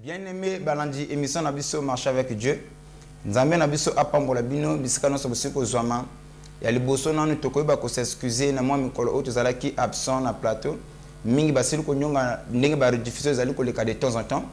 Bien-aimé Balandi, émission Nabiso marche avec Dieu. Nzambe Nabiso apambola bino bisika no sobosiko zwama. Ya liboso nanu tokoyeba ko s'excuser na moi mikolo o tozalaki absent na plateau. Mingi basili ko nyonga ndenge ba rediffuser zali ko leka de temps en temps.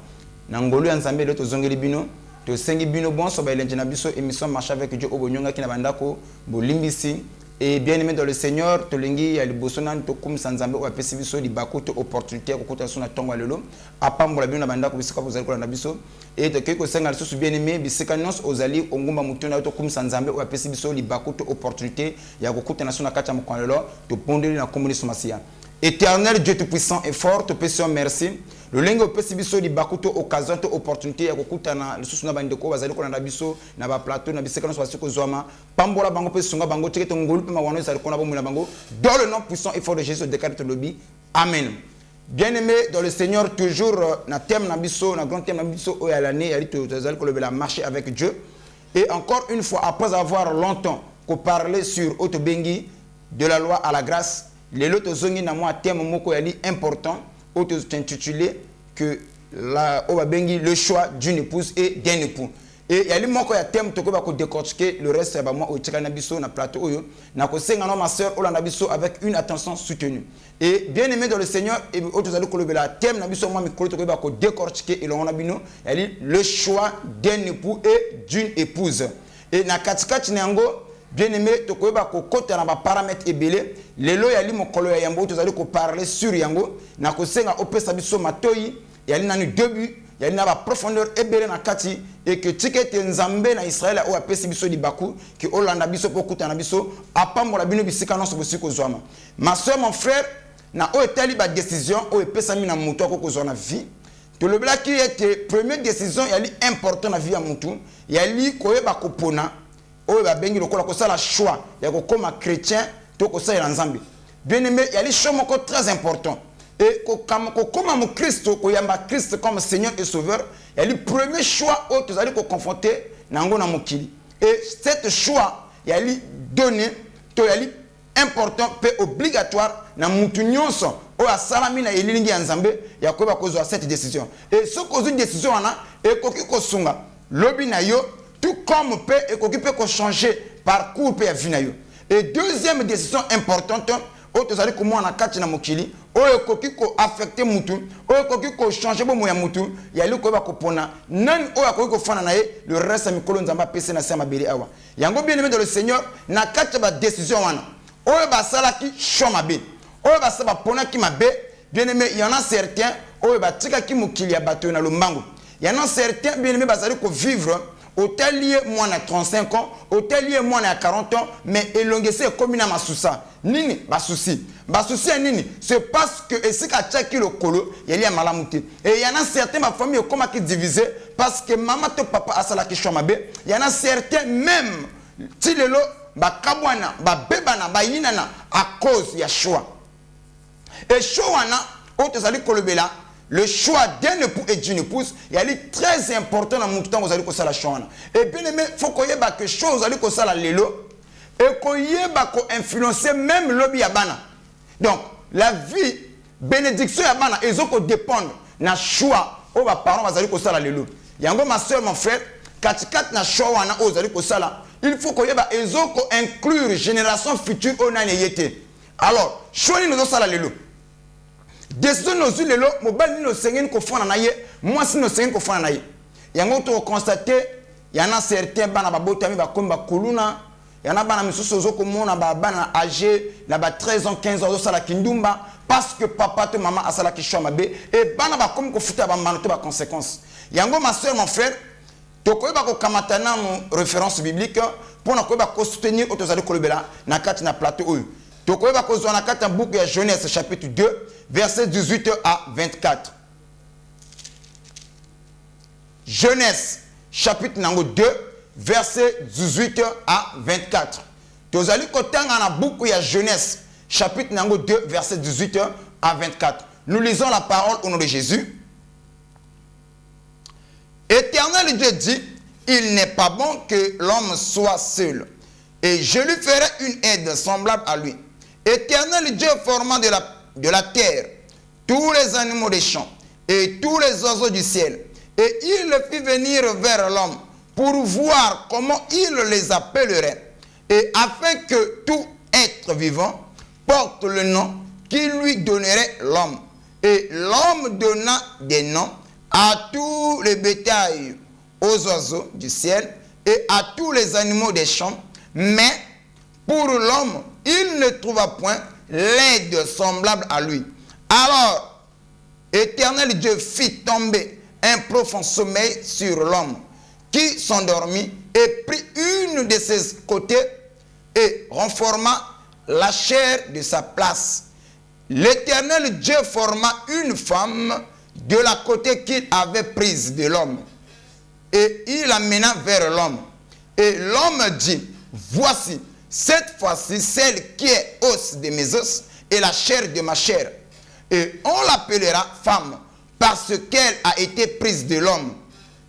Na ngolu ya Nzambe le tozongeli bino, to sengi bino bonso ba elenje na biso émission marche avec Dieu obonyonga ki na bandako bolimbisi. Et bien aimé dans le Seigneur, tolingi ya liboso nanu tokum sanzambe o apesi biso libako to opportunité ko kota sona tonga lelo. Apambola bino na bandako bisika ko zali ko na biso. Et de quelque chose que nous bien aimé, bisika nos ozali ongumba mutuna to kum sanzambe o apesi biso libako to opportunité ya ko kota na sona kata mkonlelo to pondeli na komuni somasia. Éternel Dieu tout-puissant et fort, te pétion merci. Le lengo pesi biso libako to occasion to opportunité ya ko kota na lisusu na bandeko bazali ko na biso na ba plateau na bisika nos basiko zwama. Pambola bango pe sunga bango tike to ngolu pe mawano ezali ko na bomu na bango. Dans le nom puissant et fort de Jésus déclare to lobby. Amen. Bien-aimé dans le Seigneur, toujours na thème nabiso, na grand thème nabiso o ya l'année, yali to tozali ko lobela marcher avec Dieu. Et encore une fois, après avoir longtemps qu'on parlait sur Otobengi, de la loi à la grâce, les lots zongi na moi thème moko yali important, auto intitulé que la Obabengi le choix d'une épouse et d'un époux. Et yali moko ya thème toko ba ko décortiquer le reste ba moi o tika nabiso na plateau oyo na ko senga no ma sœur o nabiso avec une attention soutenue. Et bien aimé dans le Seigneur, et autres allez colober la thème nabiso moi mikolo toko ba ko décortiquer et l'on abino yali le choix d'un époux et d'une épouse. Et na katikati nango bien aimé toko ba ko kota na ba paramètres ebele lelo yali mokolo ya yambo autres allez ko parler sur yango na ko senga opesa biso matoyi yali nanu début il y a une profondeur ebele na kati et que tikete nzambe na Israël o apesi biso libaku que olanda biso pokuta na biso apambola bino bisika no sobosiko zwama. Ma soeur, mon frère, na o etali ba décision o epesa mi na mutu ko zona vie. To le blaki était première décision yali important na vie ya mutu yali koyeba kopona o ba bengi lokola ko sala choix ya ko koma chrétien to ko sala nzambe. Bien aimé, yali choix moko très important. Et comme Christ, Christ comme Seigneur et Sauveur, il y a le premier choix où tu allez confronter Nango Namokili. Et cet choix, il y a donné, il y a important, obligatoire, dans Moutounion, où à Salami na Elingi Nzambe, il y a quoi cette décision. Et ce qu'on a une décision, et qu'on sunga, lobby na yo, tout comme peut et qu'on peut changer parcours peut vina yo. Et deuxième décision importante, où tu allez comment on a quatre na Mokili. Oyo koki ko affecter mutu, oyo koki ko changer bo moya mutu, ya li ko ba ko pona, nan oyo koki ko fana na ye, le reste mikolo nzamba pese na sama beli awa. Yango bien aimé dans le Seigneur, na kati ba décision wana. Oyo ba sala ki choma be. Oyo ba saba pona ki mabe, bien aimé, il y en a certains, oyo ba tika ki mukili ya bato na lombango. Il y en a certains bien aimé ba sali ko vivre hôtelier moi na 35 ans, hôtelier moi na 40 ans, mais elongese comme na masusa. Nini ba souci. Ba souci nini, c'est parce que esika tchaki le kolo, il y a malamuté. Et il y en a certains ma famille comment qui divisé parce que maman to papa asala ki choma be, il y en a certains même ti lelo ba kabwana, ba bebana, ba yinana à cause ya choix. Et choix na autres ali kolobela. Le choix d'un époux et d'une épouse, il est très important dans mon temps vous allez la choix. Et bien aimé, faut qu'on y ait que chose allez la lelo et qu'on y ait influencer même lobby yabana. Donc la vie bénédiction yabana ils ont dépendre na choix aux parents vous allez la lelo. Yango ma soeur mon frère, kat na choix wana aux allez la. Il faut qu'on y ait ils ont inclure génération future au naneyete. Alors choix nous ont la lelo. Décision nos yeux lelo mobile nos sengen ko fona na ye moi si nos sengen ko fona na ye yango to constater yana certains bana babota mi ba komba kuluna yana bana misusu zo ko mona ba bana âgé na ba 13 ans 15 ans zo sala kindumba parce que papa te maman asala ki choix mabe et bana ba comme ko futa ba manoto ba conséquences. Yango ma soeur mon frère, tokoy ba ko kamatana référence biblique pour na ko ba ko soutenir otozali kolobela na kati na plateau oyo. Tokoy ba ko zo na kati na boucle ya Genèse chapitre 2 verset 18 à 24. Genèse chapitre 2 verset 18 à 24. Tozali kotanga na boucle ya Genèse chapitre 2 verset 18 à 24. Nous lisons la parole au nom de Jésus. Éternel Dieu dit, il n'est pas bon que l'homme soit seul, et je lui ferai une aide semblable à lui. Éternel Dieu formant de la terre tous les animaux des champs et tous les oiseaux du ciel, et il le fit venir vers l'homme pour voir comment il les appellerait, et afin que tout être vivant porte le nom qu'il lui donnerait l'homme. Et l'homme donna des noms à tous les bétails, aux oiseaux du ciel et à tous les animaux des champs. Mais pour l'homme, il ne trouva point l'aide semblable à lui. Alors, Éternel Dieu fit tomber un profond sommeil sur l'homme, qui s'endormit et prit une de ses côtés et renforma la chair de sa place. L'Éternel Dieu forma une femme de la côté qu'il avait prise de l'homme, et il l'amena vers l'homme. Et l'homme dit, voici, cette fois-ci, celle qui est os de mes os et la chair de ma chair. Et on l'appellera femme, parce qu'elle a été prise de l'homme.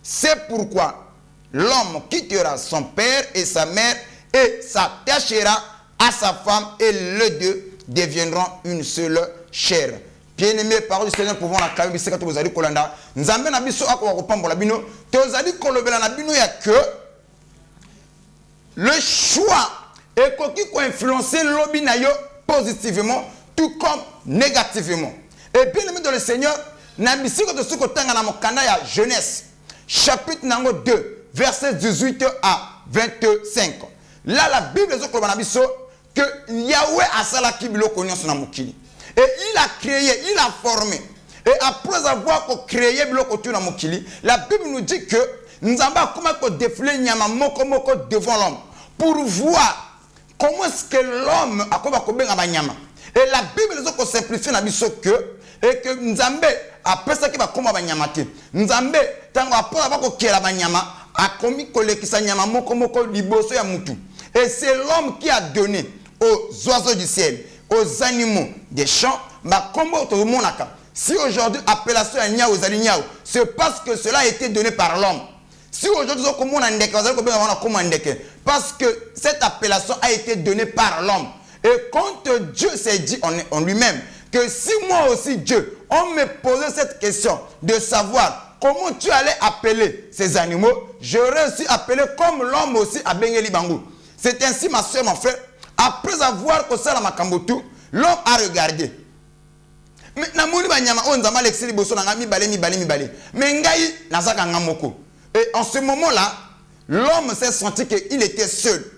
C'est pourquoi l'homme quittera son père et sa mère et s'attachera à sa femme, et les deux deviendront une seule chair. Bien-aimé, parole du Seigneur, pouvons la calmer, biseka to bozali kolanda. Nzambe na biso akwa kopambola bino, tozali kolobela na bino ya que le choix est qui peut influencer l'obi na yo positivement tout comme négativement. Et bien aimé dans le Seigneur, na bisika to suko tanga na mokanda ya Genèse chapitre 2 verset 18 à 25. Là la Bible est na biso que Yahweh a salaki biloko nyonso na mokili. Et il a créé, il a formé. Et après avoir créé biloko tu na mokili, la Bible nous dit que Nzamba comment ko défler nyama moko devant l'homme pour voir comment est-ce que l'homme a koba ko benga ba nyama. Et la Bible nous ko simplifier na biso que et que Nzambe après ça qui va koma ba nyama te. Nzambe tango après avoir ko kela ba nyama a komi kolekisa nyama moko liboso ya mutu. Et c'est l'homme qui a donné aux oiseaux du ciel, aux animaux des champs, ma combo tout le monde. Si aujourd'hui appellation à Niao, c'est parce que cela a été donné par l'homme. Si aujourd'hui parce que cette appellation a été donnée par l'homme. Et quand Dieu s'est dit en lui-même que si moi aussi Dieu, on me posait cette question de savoir comment tu allais appeler ces animaux, j'aurais aussi appelé comme l'homme aussi a Bengeli Bangou. C'est ainsi ma soeur, mon frère. Après avoir que ça la makambotu, l'homme a regardé. Mais na moni ba nyama on nzama lexeli boso na ngami bale. Mais ngai nazaka ngamoko. Et en ce moment-là, l'homme s'est senti qu'il était seul.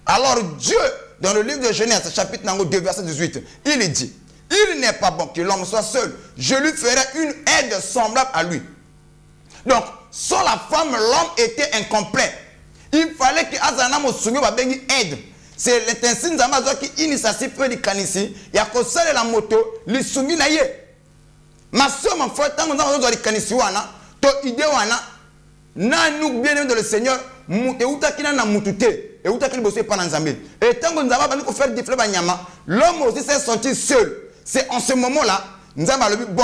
Alors Dieu, dans le livre de Genèse, chapitre 2, verset 18, il dit, il n'est pas bon que l'homme soit seul. Je lui ferai une aide semblable à lui. Donc, sans la femme, l'homme était incomplet. Il fallait que Azana Mosunyo va bengi aide. C'est l'intention d'Amazon qui initiative peu de canisi. Il y a que ça la moto, les soumis na ye. Ma soeur, mon frère, tant qu'on a besoin de canisi wana, to idée wana, na nous bien dans le Seigneur, et où t'as na mutute, et où t'as qu'il bosse pas dans Zambé. Et tant qu'on a besoin de faire des fleurs banyama, l'homme aussi s'est senti seul. C'est en ce moment-là, nous avons le bon.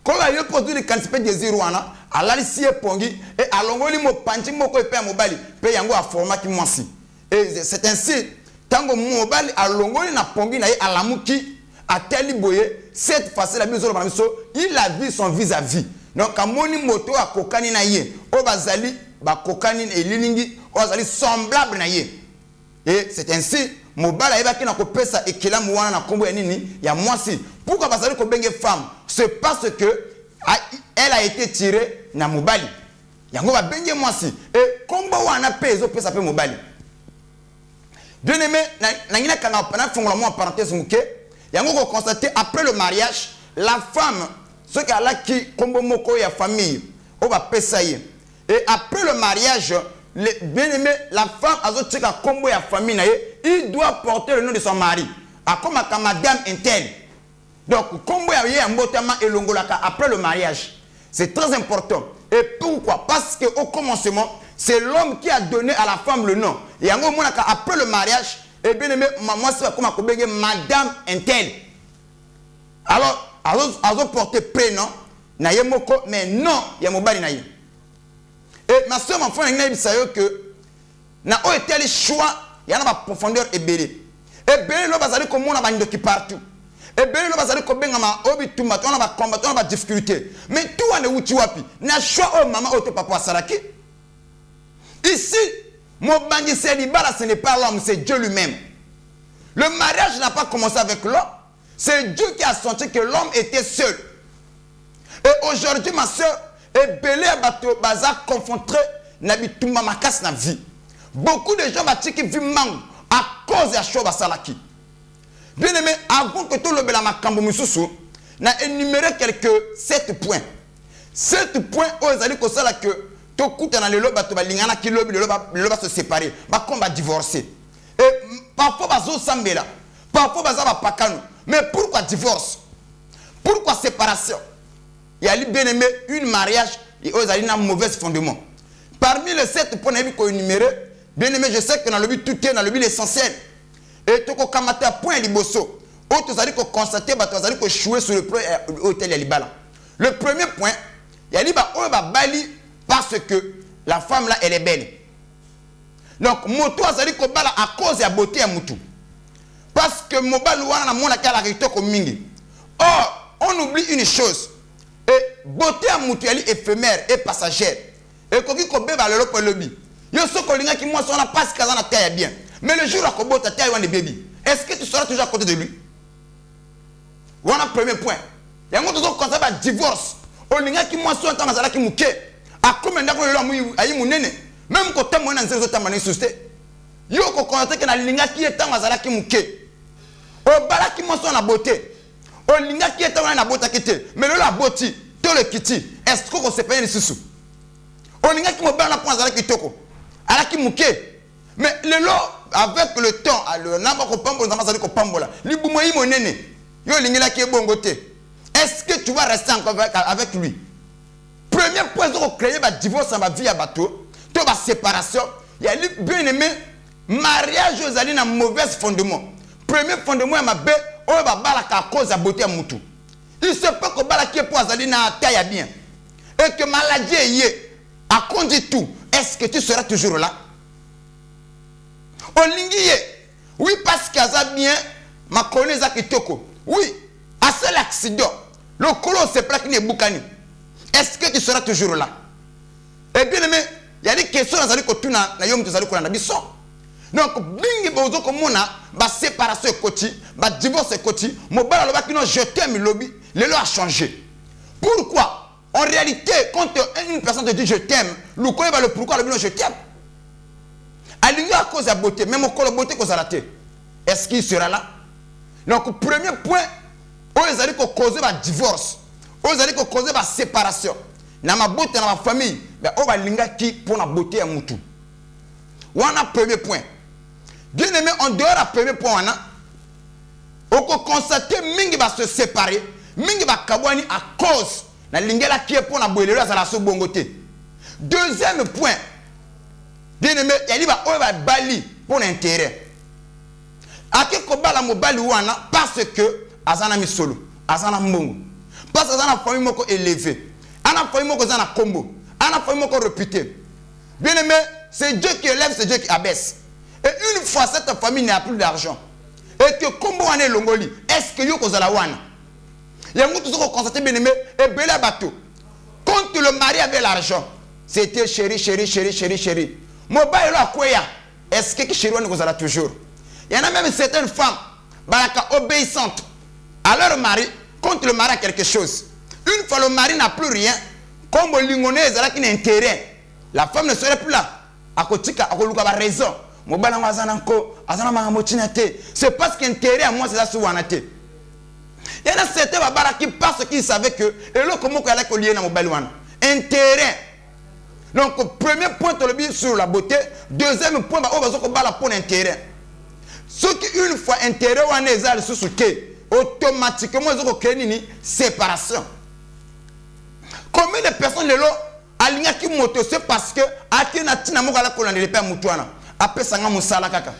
Quand il y a produit de cancer de zéro wana, alali si pongi et alongoli mo panchi mo ko pe mobali, pe yango a format qui moisi. Et c'est ainsi tango mobali alongoli na pongi na ye alamuki ateli boye cette fois la biso ba biso il a vu son vis-à-vis. Donc amoni moto akokani na ye o bazali ba kokani elilingi o bazali semblable na ye. Et c'est ainsi mobali ayeba ki na ko pesa ekela mwana na kombo ya nini ya mwasi. Pourquoi bazali ko benge femme? C'est parce que elle a été tirée na mobali. Yango ba benge mwasi et kombo wana pezo pesa pe mobali. Bien aimé, na ngina kana pana fongola mo parenthèse muke, yango ko constater après le mariage la femme ce qu'elle a qui kombo moko ya famille on va pesayer et après le mariage bien aimé la femme azotika kombo ya famille na ye il doit porter le nom de son mari akoma ka madame interne donc kombo ya ye mbotama elongolaka après le mariage c'est très important et pourquoi parce que au commencement c'est l'homme qui a donné à la femme le nom et yango monaka après le mariage et bien aimé moi c'est comme akobenge madame interne alors azo porter prénom na ye moko mais non ya mobali na ye et ma soeur mon frère ngina bisayo que na o était le choix ya na ba profondeur ebele lo bazali ko mona ba ndoki partout lo bazali ko benga ma obitumba to na ba combat to na ba difficulté mais tout ane uti wapi na choix o mama o te papa salaki ici mon bandi célibat ce n'est pas l'homme c'est Dieu lui-même le mariage n'a pas commencé avec l'homme c'est Dieu qui a senti que l'homme était seul. Et aujourd'hui, ma soeur, est belé à bateau, bazar confronté, n'habitumba ma casse na vie. Beaucoup de gens qui vivent mal à cause de la chose salaki. Bien aimé, avant que tout le bel makambo mususu, n'a énuméré quelques 7 points. 7 points où ils allaient que ça que tout coûte dans le loba, lingana qui le loba se séparer, bah comme va divorcer. Et parfois bazo sambela, parfois baza pakano. Mais pourquoi divorce? Pourquoi séparation? Il y a bien aimé une mariage et aux alliés un mauvais fondement. Parmi les 7 points qu'on a énumérés, bien aimé, je sais que dans le but tout est dans le but l'essentiel. Et tout comme un point liboso, autres alliés qu'on constater, autres alliés qu'on chouer sur le premier hôtel Yalibala. Le premier point, Yaliba bali parce que la femme là elle est belle. Donc moto azali ko bala à cause de la beauté à mutu. Parce que mobile wana mona kala kitoko mingi. Or, on oublie une chose. Et beauté à mutuelle éphémère et passagère. Et koki ko beba lelo po lobi. Yo so ko linga ki moi so na passe kaza na taille bien. Mais le jour à ko bota taille wana baby. Est-ce que tu seras toujours à côté de lui? Voilà premier point. Yango to ko ba divorce. O linga ki moi so ntama zala ki muke. Akomenda ko lelo mu ayi munene. Même ko tamo na nzezo tama na susté. Yo ko konate ke na linga ki etama zala ki muke. O balaki monso na beauté. O linga ki etama na bota kite. Mais le la boti, to le kiti. Est-ce qu'on se paye susu? O linga ki mo bala point zala ki toko. Ala ki muke. Mais le lo avec le temps, alors na ba ko pambo na mazali ko pambola. Li bumo yi monene. Yo lingela ki bongote. Est-ce que tu vas rester encore avec lui? Premier point de créer ba divorce dans ma vie à bateau, to ba séparation, il y a bien aimé mariage aux alliés na mauvais fondement. Premier fondement est ma bé, on va balaka à cause de la beauté à mutu. Il se peut que balaki pour azali na taille bien. Et que maladie est à conduire tout. Est-ce que tu seras toujours là? Olingiye. Oui, parce qu'il y a bien ma connaisse à Kitoko. Oui, à seul accident. Le colo se plaque ni boukani. Est-ce que tu seras toujours là? Et bien aimé, il y a des questions dans la kotuna na yom tu zali kolanda biso. Donc, bingi bozo komona ba séparation koti, ba divorce koti, mo bala loba kino je t'aime lobby, le lo a changé. Pourquoi? En réalité, quand une personne te dit je t'aime, le koye ba le pourquoi le je t'aime. Alingo à cause de la beauté, même au la beauté cause à la tête. Est-ce qu'il sera là? Donc, premier point, ils allaient causer un divorce, ils allaient causer une séparation. Dans ma beauté, dans ma famille, on va linga qui pour la beauté à moutou. On a premier point. Bien aimé, en dehors du premier point, on peut constater mingi va se séparer, mingi va kabouani à cause la lingela qui est pour la boîte à la sobongoté. Deuxième point, bien aimé, il va bali pour l'intérêt. Ake kobala mobali wana parce que azana misolo, azana mbongo. Parce que azana famille moko élevé. Ana famille moko zana kombo. Ana famille moko réputé. Bien aimé, c'est Dieu qui élève, c'est Dieu qui abaisse. Et une fois cette famille n'a plus d'argent et que kombo wana longoli, est-ce que yo kozala wana? Yango tout ce qu'on constate bien aimé et bela bateau. Quand le mari avait l'argent, c'était chéri, chéri, chéri, chéri, chéri. Mobile la koya, est-ce que chéri wana kozala toujours? Il y en a même certaines femmes obéissantes à leur mari quand le mari a quelque chose. Une fois le mari n'a plus rien, comme l'ingone qui n'a intérêt, la femme ne serait plus là. À côté, à côté, à raison. C'est parce qu'intérêt à moi, c'est ça, souvanate. Il y en a certains qui parce qu'ils savaient que et là comment qu'elle a lié dans mon balouane. Intérêt. Donc premier point sur la beauté, deuxième point on va se la pour intérêt. Ce qui une fois intérêt on est à sous automatiquement ils ont créé une séparation. Combien de personnes le lot aligné qui moto c'est parce que akina tina mo kala kolande le père mutuana apesa nga musala kaka.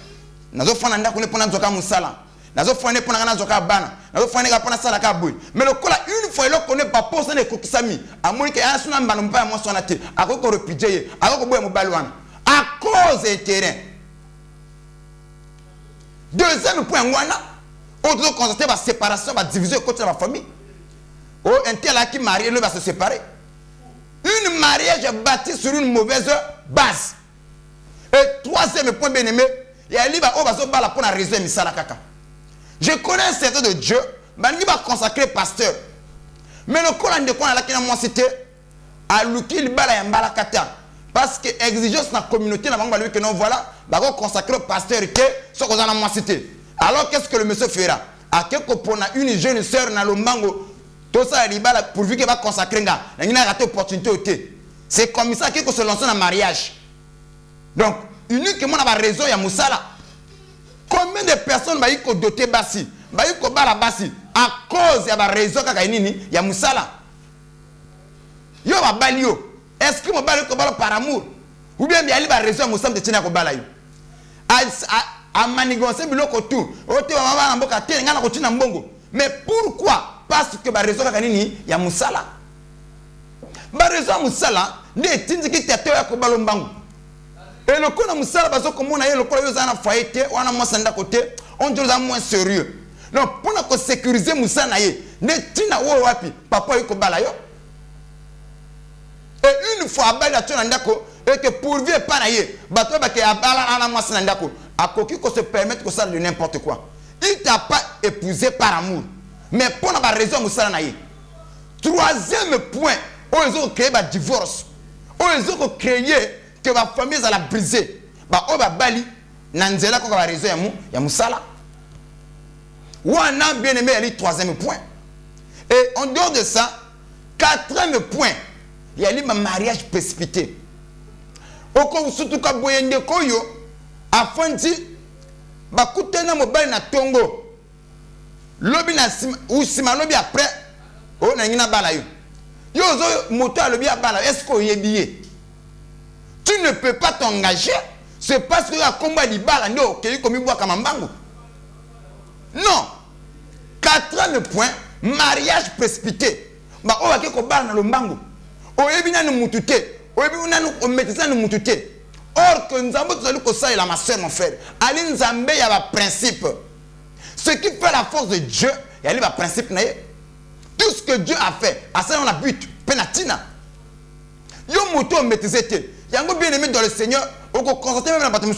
Nazo fana nda ko ne pona zoka musala. Nazo fane pona ngana zoka bana. Nazo fane ka pona sala ka boy. Mais le kola une fois il connaît pas pour ça ne kokisami. Amoni ke asuna mbana mpa mo sona te. Akoko repidje, akoko boy mo balwana. À cause intérêt. Deuxième point wana, on doit constater la séparation, la division côté de la famille. Oh, un tel qui marié, lui va se séparer. Une mariage bâti sur une mauvaise base. Et troisième point bien aimé, il y a un livre où on va se battre pour la raison de Misala Kaka. Je connais un certain de Dieu, mais il va consacrer pasteur. Mais le Coran de quoi qui a moi cité, à l'outil bala et mbala kata. Parce que exigence dans la communauté, que non voilà, va consacrer au pasteur qui ce qu'on a moi cité. Alors qu'est-ce que le monsieur fera? À quelque point une jeune sœur dans le mango, tout ça libala pourvu qu'elle va consacrer nga, il a raté opportunité. C'est comme ça qu'il faut se lancer dans le mariage. Donc uniquement dans la raison il y a Moussala. Combien de personnes va y doter basi, va y bala basi à cause de la raison qu'il y a Moussala. Yo va balio. Est-ce que mon bal est par amour? Ou bien il y a une raison Moussa de Tina Kobala. À manigancer biloko tout. Ote wa mama mboka te ngana ko tina mbongo. Mais pourquoi? Parce que la raison kanini ya Moussala. La raison Moussala ne tindi ki tete ya kobalo mbango. Et le kona Moussala bazo komona ye le kona yo zana faite wana mo sanda côté, on dit moins sérieux. Donc pour na sécuriser Moussa na ye, ne tina wo wapi papa yo kobala yo. Et une fois et que pourvu et pas naïe, bateau qui a balana masse nandako, à coquille qu'on se permette que ça de n'importe quoi. Il t'a pas épousé par amour, mais pour la raison moussa naïe. Troisième point, ils ont créé un divorce, ils ont créé que la famille a la brisé. Bah on va bali, nanzela qu'on va raison ya moussala. Ou on a bien aimé le troisième point. Et en dehors de ça, quatrième point. Il y a eu un mariage précipité. Oko surtout ka boyende koyo afanti bakutena mobile na tongo. Lobi na sima lobi après o na ngina bala yo. Yo zo moto lobi ya bala est-ce que yebiye? Tu ne peux pas t'engager, c'est parce que ya komba li bala ndo ke komi bwa kama mbangu. Non. Quatrième point, mariage précipité. Ba o ba ke ko bala na lo mbangu. Or que nous avons dit ça, ma soeur, mon frère. Ali Nzambe, il y a un principe. Ce qui fait la force de Dieu, il y a un principe. Tout ce que Dieu a fait, à ça on a but. Penatina. Yo moto maîtrisé. Il y a un bien aimé dans le Seigneur. On peut constater même dans le bâtiment.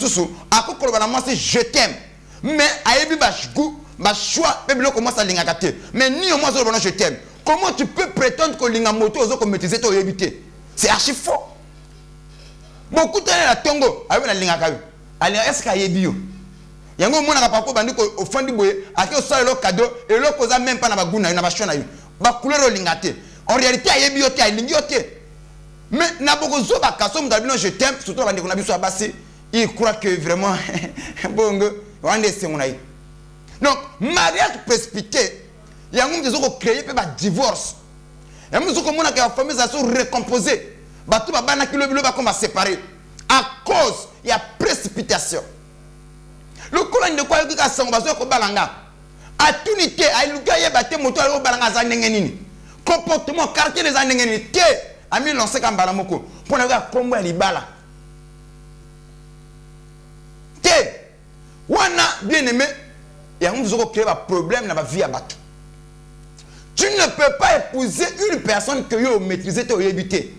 À quoi qu'on je t'aime. Mais à Ebi Bachgou, ma choix, Ebi commence à l'ingakater. Mais ni au moins je t'aime. Comment tu peux prétendre que l'ingamoto aux autres maîtriser ton éviter? C'est archi faux. Beaucoup de temps la tongo avec la lingakabi. Allez, est-ce qu'il y a bio? Il y a un moment où on a pas compris au fond du boye, à qui on sort le cadeau et l'autre cause même pas na baguna, na bachona yu. Ba couleur lingate. En réalité, il y a bio, il y a lingiote. Mais na beaucoup zo ba kaso mdabino je t'aime, surtout quand on a biso abassi, il croit que vraiment bongo, on est c'est mon aïe. Donc mariage précipité. Il y a des gens qui ont créé un divorce. Il y a des gens qui ont la famille recomposée. Tout le monde va se séparer. À cause, il y a précipitation. Le colon de quoi il y a un balanga. À tout unité, à l'ougaye batte moto à balanga zanengenini. Comportement, quartier des zanengenini. Té, a mis lancé comme balamoko. Pour ne pas combo à l'ibala. Té, wana bien aimé. Il y a des gens qui ont créé un problème dans la vie à bateau. Tu ne peux pas épouser une personne que tu maîtrises ou éviter.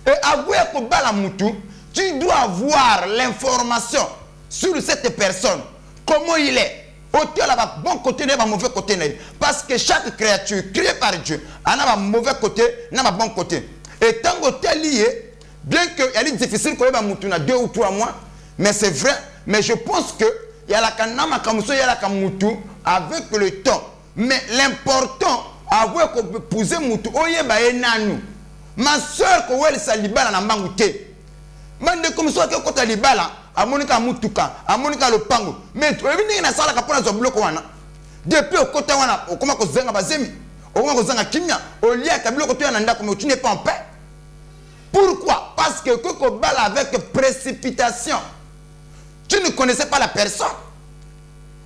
Et avouer que tu dois avoir l'information sur cette personne. Comment il est. Autant là bon côté, il y a un mauvais côté. Parce que chaque créature créée par Dieu a un mauvais côté, n'a un bon côté. Et tant que tu es lié, bien qu'il est difficile qu'on ait 2 ou 3 mois, mais c'est vrai. Mais je pense que il y a la kanama kamuso, il y a la kamutu avec le temps. Mais l'important, avoir qu'on peut poser moutou, oye ba enanu. Ma soeur, ko wele sa libala na mbangu te. Mande comme ça que kota libala, a monika mutuka, a monika lopango. Mais tu ebi na sala kapona zo bloko wana. Depuis au kota wana, o koma ko zenga bazemi, o koma ko zenga kimia, o lia ka biloko to yana ndako mais tu n'es pas en paix. Pourquoi? Parce que koko bala avec précipitation. Tu ne connaissais pas la personne.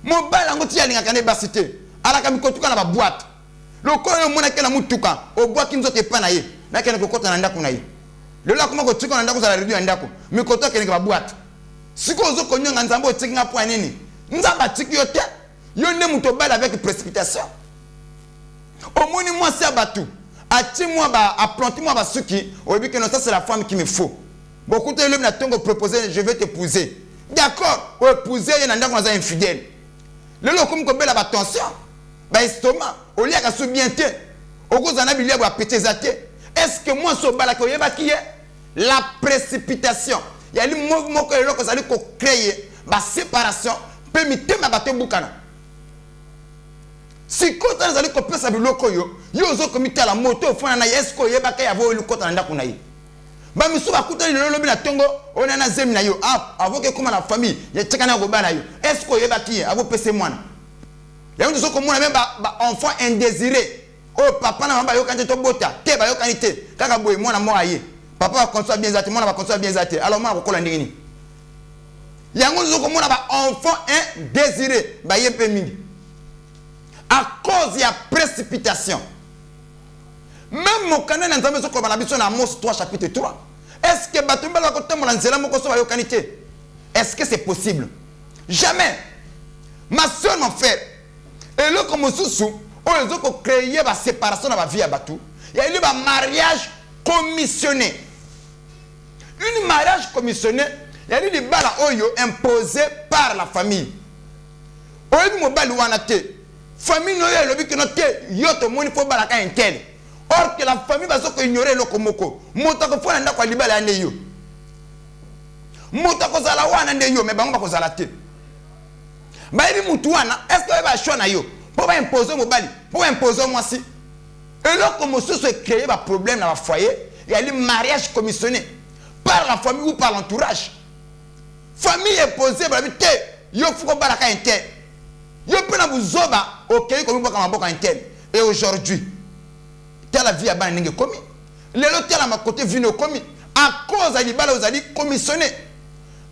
Mon bal ngoti ya linga kane basité. Ala ka mikotuka na ba boîte. Le koyo mona kena mutuka, o boîte ki nzote pa na ye. Na kena ko kota na ndako na ye. Le là comment tu connais ndako za la réduire ndako. Mikoto kene ba boîte. Siko zo konyanga nzambo otikinga po nini? Nzamba tiki yote. Yo ne muto bal avec précipitation. Au moni moi c'est abatou. Ati moi ba aplanti moi ba suki, o bi que non ça c'est la femme qui me faut. Beaucoup de l'homme n'a tongo proposé je vais t'épouser. D'accord, o épouser y ndako na za infidèle. Le lo comme ko bela ba tension. Ba estomac, o lia ka sou bien te. O ko zana bilia ba pétezate. Est-ce que moi so bala ko yeba ki la précipitation. Il y a le mouvement que l'on a créé la séparation peut mettre ma bateau boucana. Si quand on a copié ça biloko yo zo comité la moto fona na yesko yeba ka yavo le kota ndako na ye. Ba misu ba kuta le lobi na tongo on a na zemi na yo avant que comme la famille ya tsekana go bala yo. Est-ce que yeba ki avo pese mwana. Ya nzo ko mona même ba enfant indésiré. Oh papa na mamba yo kanté to bota te ba yo kanité kaka boy mwana mo aye. Papa va construire bien zate, moi va construire bien zate. Alors moi va coller ndini. Yango nzo ko mona ba enfant indésiré ba yempe mingi. À cause de la précipitation. Même mon canon dans la maison comme la mission à Amos 3 chapitre 3. Est-ce que batumba la côté mon anzela mon koso va yo kanité? Est-ce que c'est possible? Jamais. Ma soeur, mon frère, et là comme sous on ont créé la séparation dans la vie à Batou. Il y a eu un mariage commissionné. Un mariage commissionné, il y a eu des balles imposées par la famille. On a dit que la famille n'a pas dit que notre yoto moni faut balaka intel. Or que la famille va se ignorer le komoko. Motako fo nda kwa libala ande yo. Motako zala wana ande yo mais bango bako zala te. Ba ebi mutu wana est-ce que va shona yo? Pour pas imposer mobali, pour imposer moi si. Et là comme ça se créer un problème dans le foyer, il y a le mariage commissionné par la famille ou par l'entourage. Famille est posée par la vie, yo faut balaka intel. Yo pena buzoba OK comme boka maboka intel. Et aujourd'hui, telle la vie a ban nenge commis. Les autres telle ma côté vino commis à cause à libala aux ali commissionné.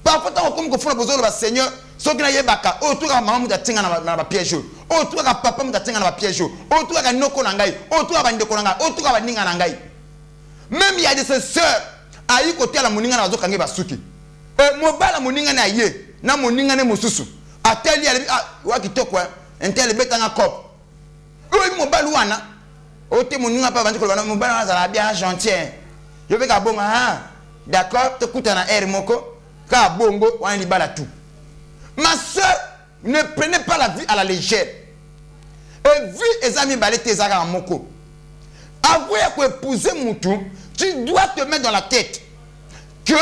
Parfois tant comme ko fona bozolo ba Seigneur, so kina yebaka, o to ka maman muta tinga na ba piège. O to ka papa muta tinga na ba piège. O to ka noko na ngai, o to ka bandeko na ngai, o to ka baninga na ngai. Même il y a des sœurs ayi côté la moninga na zo kange basuki. Mobala moninga na ye, na moninga ne mosusu. Ateli ali wa kitoko entel betanga cop. Oui mobala wana. O te moninga pa bandeko na mobala wana za bien gentil. Yo be ka bonga d'accord, te kuta na air moko. Ka bongo wana libala tout. Ma soeur, ne prenez pas la vie à la légère. Et vu les amis balé tes agas en moko. Avouer que épouser moutou, tu dois te mettre dans la tête que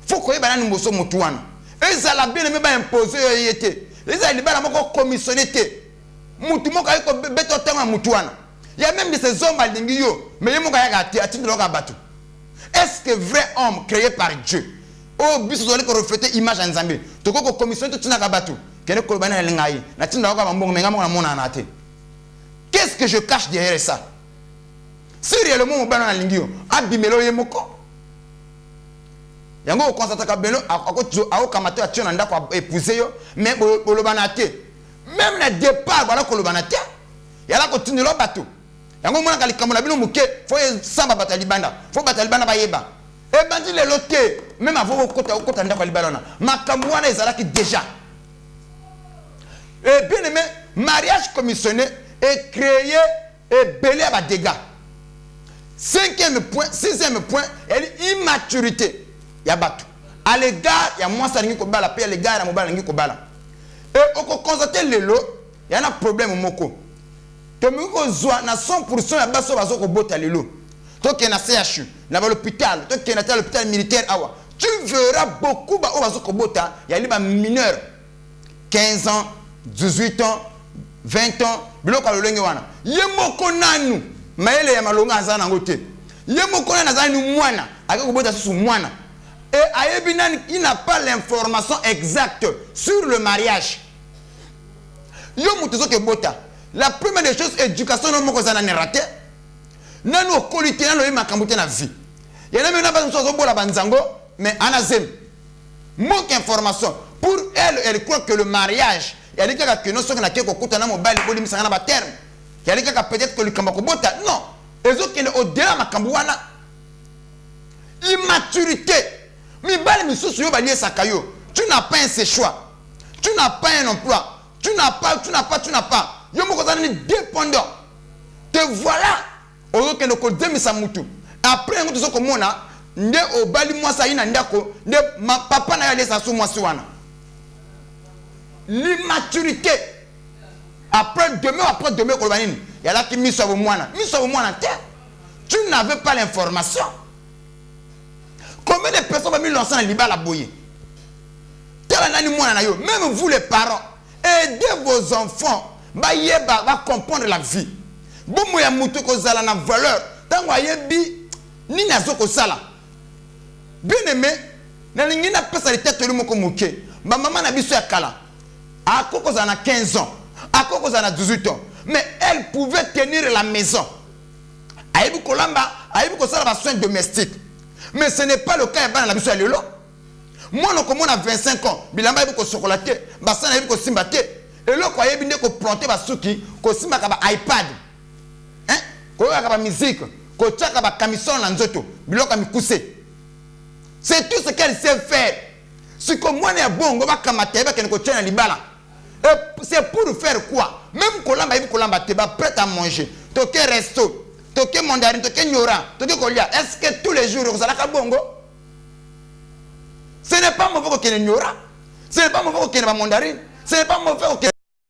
faut que les nous mosso moutouana. Et ça la bien aimé ba imposer yete. Les amis balé moko commissionné te. Moutou moko ko beto tema moutouana. Il y a même de ces hommes balingi yo, mais yemo ka ya te atinde loka batou. Est-ce que vrai homme créé par Dieu? Oh, biso zole ko refléter image en Nzambe. To ko commission to tina ka batou. Kene ko bana lengai. Na tinda ko mbongo menga mo na mona na te. Qu'est-ce que je cache derrière ça? Si réellement mo bana na lingio, abimelo yemoko. Yango ko constate ka beno akoto aokamata atio na ndako épouser yo, mais bolobana te. Même le départ voilà ko lobana te. Yala ko tinilo batou. Yango mona kalikamona bino muke, faut samba batalibanda. Faut batalibanda ba yeba. Et ben dit les lotés, même avant kota ndako libalona. Makambo wana ezalaki déjà. Et bien aimé, mariage commissionné est créé et belé à dégâts. Sixième point, il y a l'immaturité. Il y a batou. À l'égard, il y a moins ça n'ingi ko bala, puis à l'égard, il y a mobile n'ingi ko bala. Et on peut constater les lots, il y a un problème au moko. Que nous avons na 100% ya baso baso ko bota les lots. Toi qui es à CHU, dans l'hôpital, toi qui es à l'hôpital militaire, tu verras beaucoup de gens qui sont mineurs, 15 ans, 18 ans, 20 ans, biloko alolenge wana. Yemoko nanu, maele ya malonga azana ngote. Yemoko nanu azana mwana, akakobota susu mwana. Et Ayebinan, il n'a pas l'information exacte sur le mariage. Yo mutezo ke bota. La première des choses, éducation non moko zana ne raté. Nanu okolite nanu makambote na vie. Yana mena ba nso bola banzango, mais anazem. Manque information. Pour elle, elle croit que le mariage, il y a des gens qui ne sont pas au mobile, ils sont pas terme. Il y a des gens qui peut-être que le Kambako bota. Non. Les autres qui sont au-delà de Kambouana. Immaturité. Tu n'as pas un séchoir. Tu n'as pas un emploi. Tu n'as pas. Yo moko zana ni dépendant. Te voilà. Oyo ke no ko demisa mutu. Après ngoto soko mona nde obali mwasa ina ndako nde papa na yale sasu mwasi wana. L'immaturité. Après demain kolbanini. Yala ki miso bo mwana. Miso bo mwana te. Tu n'avais pas l'information. Combien de personnes ont mis l'ensemble à l'ibala boye? Même vous les parents, aidez vos enfants va comprendre la vie. Bon moya mutu ko zala na valeur. Tango ayebi ni nazo ko sala. Bien aimé, na lingina pesa le tête lumoko moké. Ma maman na biso ya kala. Akoko zana 15 ans, akoko zana 18 ans, mais elle pouvait tenir la maison. Ayebi kolamba, ayebi ko sala ba soins domestiques. Mais ce n'est pas le cas de la mission. Moi, on a 25 ans. Bilamba est chocolaté. Bassan est simbaté. Et là, quand il y a des plantés, basuki, ko simba kaba iPad. Hein? Ko kaba musique, ko tchaka ba camisson lanzoto, biloko mikuse. C'est tout ce qu'elle sait faire. Ce que moi n'est bon, on va kamate ba ken ko tchana libala. Et c'est pour faire quoi? Même kolamba ibi kolamba te ba prêt à manger. Toke resto. Toke mandarin, toke nyora, toke kolia. Est-ce que tous les jours, vous allez à bongo? Ce n'est pas mauvais qu'il y ait nyora. Ce n'est pas mauvais qu'il y ait mandarin. Ce n'est pas mauvais qu'il y